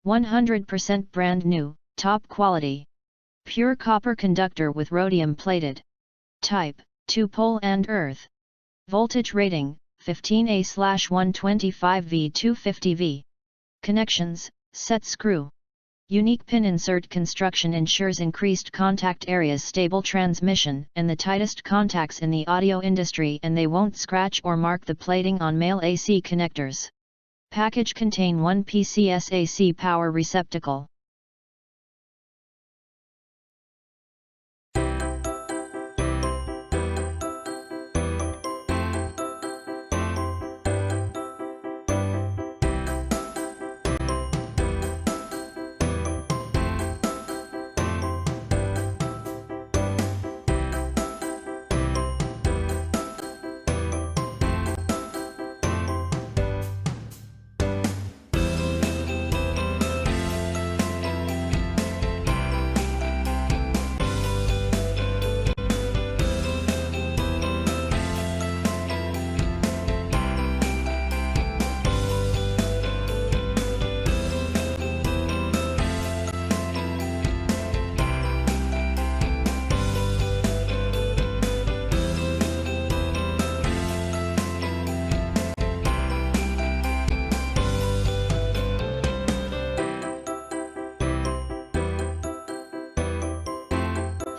100% brand new, top quality. Pure copper conductor with rhodium plated. Type, 2-pole and earth. Voltage rating, 15A/125V 250V. Connections, set screw. Unique pin insert construction ensures increased contact areas, stable transmission, and the tightest contacts in the audio industry, and they won't scratch or mark the plating on male AC connectors. Package contain 1piece AC power receptacle.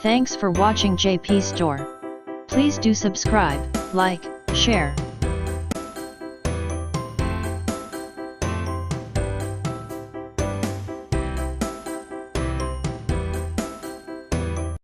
Thanks for watching JP Store. Please do subscribe, like, share.